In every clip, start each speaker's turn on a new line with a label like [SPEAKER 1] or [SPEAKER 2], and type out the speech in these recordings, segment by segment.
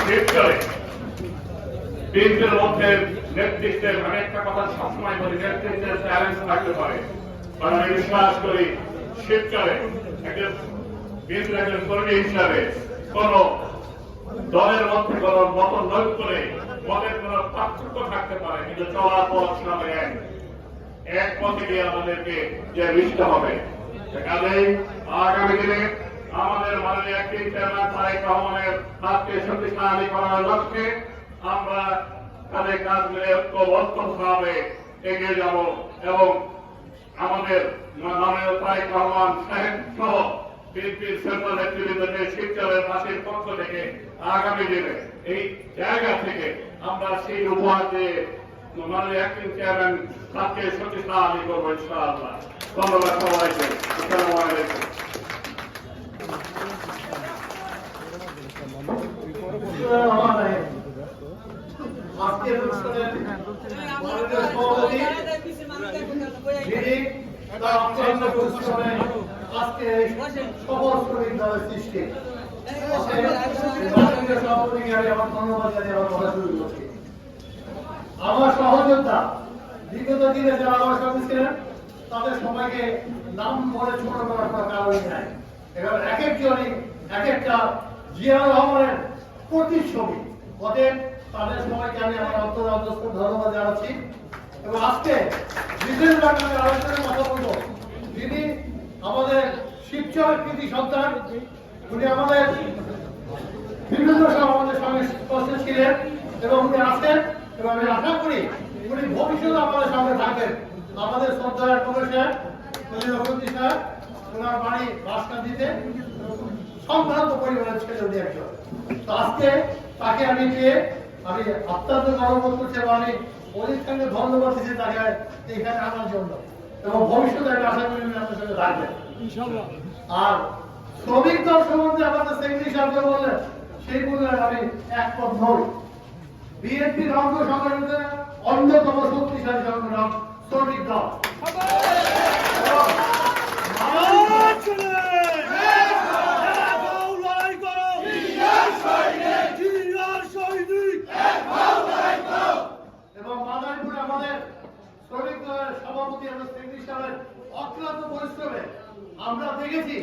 [SPEAKER 1] শিবচরে বিএনপির মধ্যে নেতৃত্বের আমি একটা কথা সবসময় বলি, নেতৃত্বের চ্যালেঞ্জ থাকতে পারে, কারণ আমি বিশ্বাস করি শিবচরে একজন বিএনপির একজন কর্মী হিসাবে কোন দলের মধ্যে কোন মত নৈক করে মতের কোন পার্থক্য থাকতে পারে, কিন্তু চলার পথ সবাই এক পথে গিয়ে আমাদেরকে যে মিশতে হবে। কাজেই আগামী দিনে আমাদের মাননীয় একটি চেয়ারম্যান তারেক রহমানের হাতকে শক্তিশালী করার লক্ষ্যে আমরা কাঁধে কাঁধ মিলে ঐক্যবদ্ধভাবে এগিয়ে যাব এবং আমাদের মাননীয় তারেক রহমান সাহেব সহ বিএনপির সেন্ট্রাল নেতৃবৃন্দকে শিবচরের বাসীর পক্ষ থেকে আগামী দিনে এই জায়গা থেকে আমরা সেই উপহার দিয়ে মাননীয় একটি চেয়ারম্যান তাকে শক্তিশালী করবো ইনশাআল্লাহ। ধন্যবাদ সবাইকে। আসসালামু আলাইকুম।
[SPEAKER 2] আজকের অনুষ্ঠানের মাননীয় সভাপতি যিনি তার অত্যন্ত পরিশ্রমে আজকে সফল শ্রমিক দলের সৃষ্টি মাননীয় সভাপতিকে আমি আমার ধন্যবাদ জানিয়ে আমার কথা শুরু করছি। আমার সহযোদ্ধা বিগত দিনে যারা আমার সঙ্গে ছিলেন তাদের সবাইকে নাম বলে ছোট করার কোনো কারণই নাই। এবার এক একজনই এক একটা জিয়াউর রহমানের প্রতিচ্ছবি, অতএব তাদের সবাইকে আমি আমার অন্তর ধন্যবাদ জানাচ্ছি। এবং আজকে বিশেষ ভাবে আলোচনার কথা বলবো যিনি আমাদের শিবচরের কৃতি সন্তান, উনি আমাদের বিভিন্ন সময় আমাদের সঙ্গে স্পষ্ট ছিলেন এবং উনি আছেন এবং আমি আশা করি উনি ভবিষ্যতে আমাদের সঙ্গে থাকবেন। আমাদের শ্রদ্ধার প্রফেসর সাহেব, ওনার বাড়ি বাসকান্দিতে, সম্ভ্রান্ত পরিবারের ছেলে উনি একজন। তো আজকে তাকে আমি পেয়ে আমি অত্যন্ত গর্ববোধ করছি এবং আমি অনেক সঙ্গে ধন্যবাদ দিচ্ছি তাকে এখানে আনার জন্য এবং ভবিষ্যতে আমি আশা করি আপনার সঙ্গে থাকবেন ইনশাআল্লাহ। আর শ্রমিক দল সম্বন্ধে আমাদের সেক্রেটারি সাহেব বললেন সেই বলে আমি একমত নই। বিএনপির অঙ্গ সংগঠনের অন্যতম শক্তিশালী সংগঠন শ্রমিক দল। এবং মাদারীপুরে আমাদের শ্রমিক দলের সভাপতি এবং সেক্রেটারি সাহেবের অক্লান্ত পরিশ্রমে আমরা দেখেছি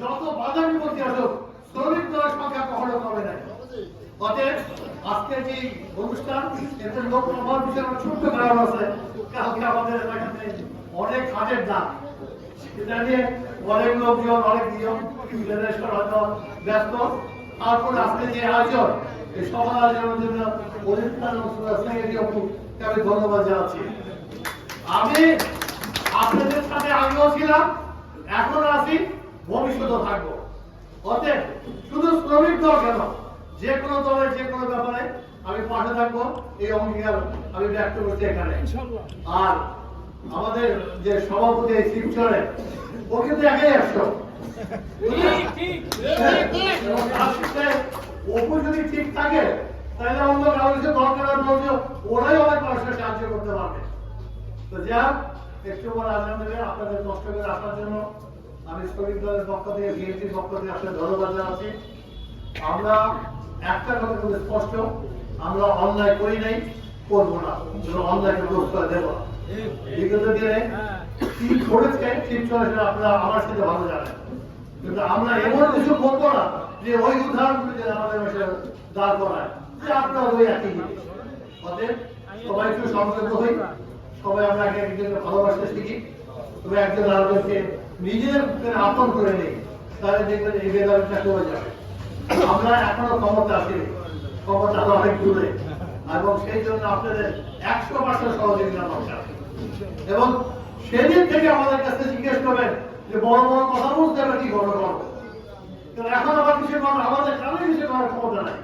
[SPEAKER 2] যত বাধা বিপত্তি আসুক শ্রমিক দলের সংখ্যা কখনো কমে নাই। অতএব আজকের যে অনুষ্ঠান এতে লোক আমার বিষয়ে আমার ছোট্ট কারণ আছে, কালকে আমাদের এলাকাতে অনেক হাটের দাম, এটা নিয়ে অনেক লোকজন অনেক নিয়ম হয়তো ব্যস্ত। তারপরে আজকে যে আয়োজন এই সভা আয়োজনের জন্য আমি ধন্যবাদ জানাচ্ছি। আমি আপনাদের সাথে আগেও ছিলাম, এখন আছি, ভবিষ্যতেও থাকবো। অতএব শুধু শ্রমিক দল কেন, যে কোনো দলের যে কোনো ব্যাপারে আমি পাশে থাকবো, এই অঙ্গীকার আমি ব্যক্ত করছি এখানে। আর আমাদের যে সভাপতি শিবচরে ও কিন্তু একাই একশো, অপু যদি ঠিক থাকে তাহলে অন্য কারোর দরকার বলছে ওরাই অনেক মানুষের সাহায্য করতে পারবে। তো যা একটু পর আজান দেবে, আপনাদের কষ্ট করে আসার জন্য আমি শ্রমিক দলের পক্ষ থেকে বিএনপির পক্ষ থেকে আপনাদের ধন্যবাদ জানাচ্ছি। আমরা একটা কথা খুব স্পষ্ট, আমরা অন্যায় করি নাই, করবো না, অন্যায়কে প্রস্তাব দেবো না। বিগত দিনে কি করেছে শিবচরে আপনারা আমার সাথে ভালো জানেন, কিন্তু আমরা এমন কিছু বলবো না যে ওই উদাহরণগুলি যে আমাদের দাঁড় করায় যে আপনার ওই একই জিনিস। অতএব সবাই একটু সংযুক্ত হই, সবাই আমরা একে একজনকে ভালোবাসতে শিখি, তবে একজন আরেকজনকে নিজের আপন করে নেই, তাহলে দেখবেন এই ভেদাভেদটা কমে যাবে। আমরা এখনো ক্ষমতা আসিনি, ক্ষমতা অনেক দূরে, এবং সেই জন্য আপনাদের 100% সহযোগিতা দরকার। এবং সেদিন থেকে আমাদের কাছে জিজ্ঞেস করবেন যে বড় বড় কথা বলতে হবে কি বড় করবো, এখন আবার কিছু আমাদের কারণে কিছু করার ক্ষমতা নাই।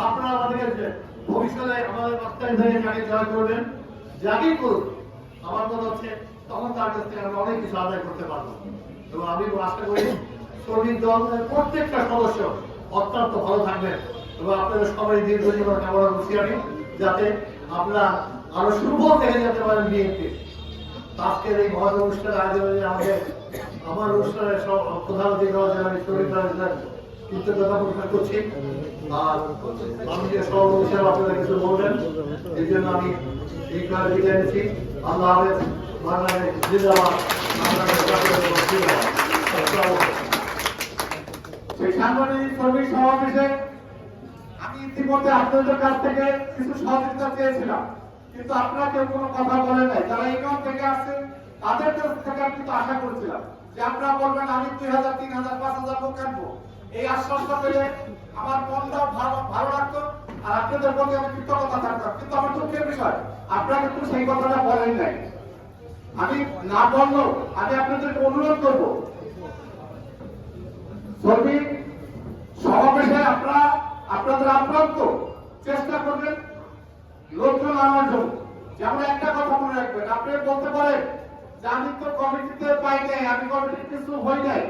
[SPEAKER 2] আপনারা আমাদেরকে ভবিষ্যতে আমাদের বক্তব্য থেকে যাকে জয় করবেন, যাকেই করুন, আমার কথা হচ্ছে তখন তার কাছ থেকে আমরা অনেক কিছু আদায় করতে পারবো। এবং আমি আশা করি শ্রমিক দলের প্রত্যেকটা সদস্য অত্যন্ত ভালো থাকবেন এবং আপনাদের সবাই দীর্ঘ জীবন কামনা করছি আমি, যাতে আপনারা আরো সুফল দেখে যেতে পারেন বিএনপি। আজকের এই মহৎ অনুষ্ঠানের আয়োজনে আমাদের আমার অনুষ্ঠানের সব প্রধান অতিথি শ্রমিক দলের কৃতজ্ঞতা প্রকাশ করছি। আর আমি যে সভাপতি হিসেবে আপনারা কিছু বলবেন, এই জন্য আমি এই কাজে বিদায় নিচ্ছি। আল্লাহ হাফেজ। বাংলাদেশ জিন্দাবাদ। বাংলাদেশ জিন্দাবাদ।
[SPEAKER 3] সেই সাংগঠনিক শ্রমিক সমাবেশে আমি ইতিমধ্যে আপনাদের কাছ থেকে কিছু সহযোগিতা চেয়েছিলাম, কিন্তু আপনারা কেউ কোনো কথা বলেন নাই। যারা ইউনিয়ন থেকে আসছেন তাদের কাছ থেকে আমি কিন্তু আশা করেছিলাম যে আপনারা বলবেন আমি 2000, 3000, 5000 লোক আনবো। এই আশ্বাসটা পেলে আমার মনটাও ভালো লাগতো, আর আপনাদের প্রতি আমি কৃতজ্ঞতা থাকতাম। কিন্তু আমার দুঃখের বিষয় আপনারা কিন্তু সেই কথাটা বলেন নাই। আমি না বললেও আমি আপনাদেরকে অনুরোধ করবো, শ্রমিক সমাবেশে আপনাদের আপ্রান্ত চেষ্টা করবেন লোকজন আনার জন্য। যেমন একটা কথা মনে রাখবেন, আপনি বলতে পারেন যে আমি তো কমিটিতে পাই নাই, আমি কমিটির কিছু হই নাই।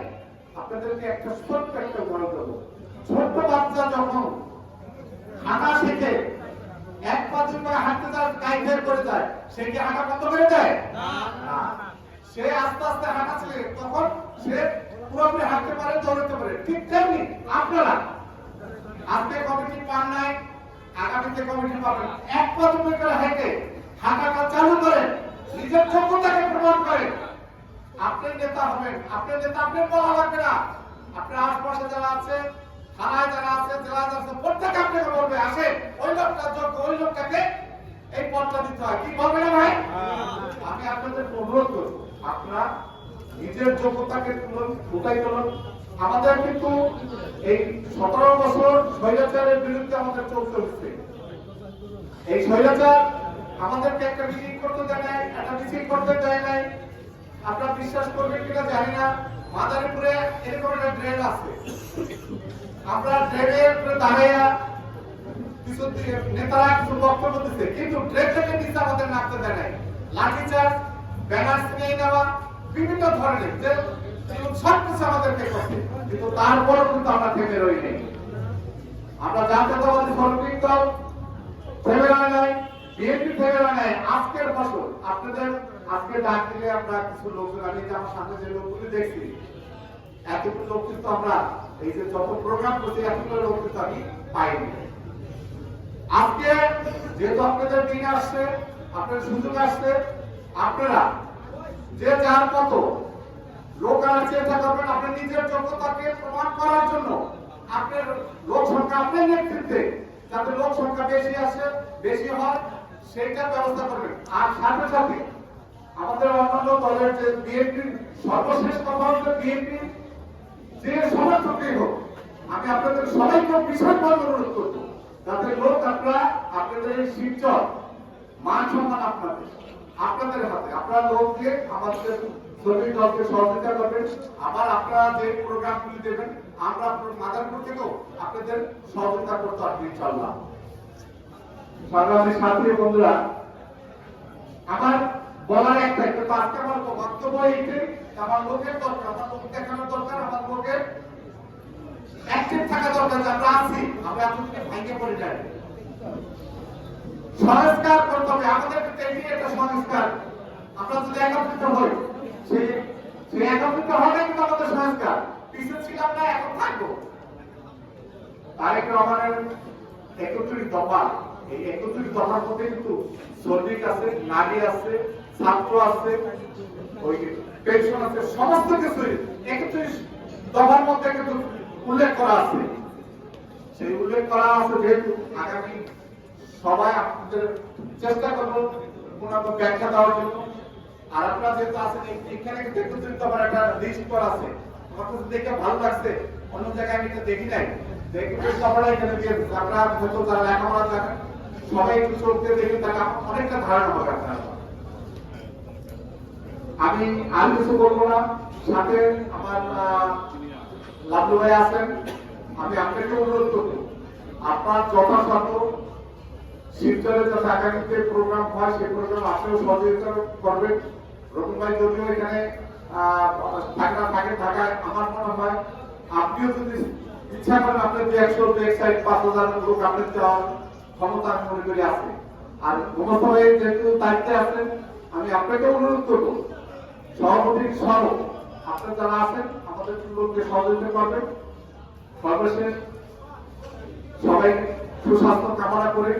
[SPEAKER 3] আপনাদেরকে একটা ছোট্ট একটা উদাহরণ দেবো। ছোট্ট বাচ্চা যখন হাঁটা শিখে 1 পা করে হাঁটতে যায়, কাইফের করে যায়, সে কি হাঁটা বন্ধ করে দেয়? না। সে আস্তে আস্তে হাঁটা ছিল, তখন সে পুরোপুরি হাঁটতে পারে, দৌড়াতে পারে। ঠিক তেমনি আপনারা আজকে কমিটি পান নাই, আগামীতে কমিটি পাবেন। 1 পা করে হেঁটে হাঁটাটা চালু করেন, নিজের যোগ্যতাকে প্রমাণ করেন। আপনি নেতা হবেন। আপনি নেতা আপনি বলা লাগবে না। আপনার আশপাশে যারা আছে, থানায় যারা আছে, জেলায় যারা আছে, প্রত্যেকে আপনাকে বলবে আসে ওই লোকটা যোগ্য, ওই লোকটাকে এই পদটা দিতে হয়। কি বলবে না ভাই? আমি আপনাদের অনুরোধ করবো, আপনারা নিজের যোগ্যতাকে ফুটাই তুলুন। আমাদের কিন্তু এই 17 বছর স্বৈরাচারের বিরুদ্ধে আমাদের চলতে হচ্ছে। এই স্বৈরাচার আমাদেরকে একটা মিটিং করতে দেয় নাই, একটা মিছিল করতে দেয় নাই। আপনারা বিশ্বাস করবেন কিনা জানি না, মাদারীপুরে এরকম একটা ড্রেন আছে। আমরা ড্রেনের উপরে দাঁড়াইয়া কিছু নেতারা কিছু বক্তব্য দিচ্ছে, কিন্তু ড্রেন থেকে নিচে আমাদের নামতে দেয় নাই। লাঠিচার্জ, ব্যানার ছিনিয়ে নেওয়া, বিভিন্ন ধরনের যে সবকিছু আমাদেরকে করছে, কিন্তু তারপরও কিন্তু আমরা থেমে রই নাই। আমরা জাতীয়তাবাদী শ্রমিক দল থেমে রয় নাই, বিএনপি থেমে রয় নাই। আজকের বছর আপনাদের আজকে ডাক দিলে আমরা কিছু লোকজন, আমি আমার সামনে যে লোকগুলি দেখছি, এতগুলো লোক কিন্তু আমরা এই যে যত প্রোগ্রাম করছি এতগুলো লোক কিন্তু আমি পাইনি। আজকে যেহেতু আপনাদের দিন আসছে, আপনাদের সুযোগ আসছে, আপনারা যে যার মতো লোক আনার চেষ্টা করবেন। আপনি নিজের যোগ্যতাকে প্রমাণ করার জন্য আপনার লোক সংখ্যা, আপনার নেতৃত্বে যাতে লোক সংখ্যা বেশি আসে, বেশি হয়, সেইটা ব্যবস্থা করবেন। আর সাথে সাথে আমাদের অন্যান্য দলের যে বিএনপি, সর্বশেষ কথা হচ্ছে বিএনপি যে সমর্থকই হোক, আমি আপনাদের সবাইকে বিশেষভাবে অনুরোধ করবো যাতে লোক আপনারা আপনাদের এই শিবচর মান সম্মান আপনাদের হাতে, আপনারা লোক দিয়ে আমাদের শ্রমিক দলকে সহযোগিতা করবেন। আবার আপনারা যে প্রোগ্রামগুলি দেবেন, আমরা মাদারপুর থেকেও আপনাদের সহযোগিতা করতে পারবো ইনশাআল্লাহ। সংগ্রামী সাথী বন্ধুরা, আমার বলার একটা আজকে আমার বক্তব্য এইটাই, আমার লোকের দরকার, আমার লোক দেখানোর দরকার, আমার লোকের অ্যাক্টিভ থাকা দরকার। আমরা আছি, আমরা আপনাদেরকে ভাঙিয়ে পড়ে যাই। সংস্কার করতে হবে আমাদের, একটা সংস্কার। আমরা যদি একত্রিত হই, সেই একত্রিত হবে কিন্তু আমাদের সংস্কার। পিছনে ছিলাম না, এখন থাকবো। তারেক রহমানের 31 দফা, এই 31 দফার মধ্যে কিন্তু শ্রমিক আছে, নারী আছে, ছাত্র আছে, ওই পেনশন আছে, সমস্ত কিছু 31 দফার মধ্যে কিন্তু উল্লেখ করা আছে। সেই উল্লেখ করা আছে যেহেতু আগামী সবাই আপনাদের চেষ্টা করবো পূর্ণাঙ্গ ব্যাখ্যা দেওয়ার জন্য। আর আপনারা যেহেতু আছেন, এখানে কিন্তু 31 দফার একটা লিস্ট করা আছে। আমার কাছে দেখে ভালো লাগছে, অন্য জায়গায় আমি এটা দেখি নাই। 31 দফাটা এখানে দিয়ে আপনারা হয়তো যারা লেখাপড়া জানেন সবাই একটু চোখ দিয়ে দেখে তাকে অনেকটা ধারণা হবে আপনারা। আমি আর কিছু বলবো না, সাথে আমার লাভলু ভাই আছেন। আমি আপনাকে অনুরোধ করবো, আপনার যথাসাধ্য শিবচরে যাতে আগামীতে প্রোগ্রাম হয়, সেই প্রোগ্রাম আপনিও সহযোগিতা করবেন। রতন ভাই যদিও এখানে ঢাকায়, আমার মনে হয় আপনিও যদি ইচ্ছা করেন, আপনার 100, 5,000 লোক আপনার দেওয়ার ক্ষমতা আমি মনে করি আছে। আর মমতা ভাই যেহেতু দায়িত্বে আছেন, আমি আপনাকে অনুরোধ করবো সভাপতি সহ আপনার যারা আছেন আমাদের লোককে সহযোগিতা করবেন। সর্বশেষ সবাই সুস্বাস্থ্য কামনা করে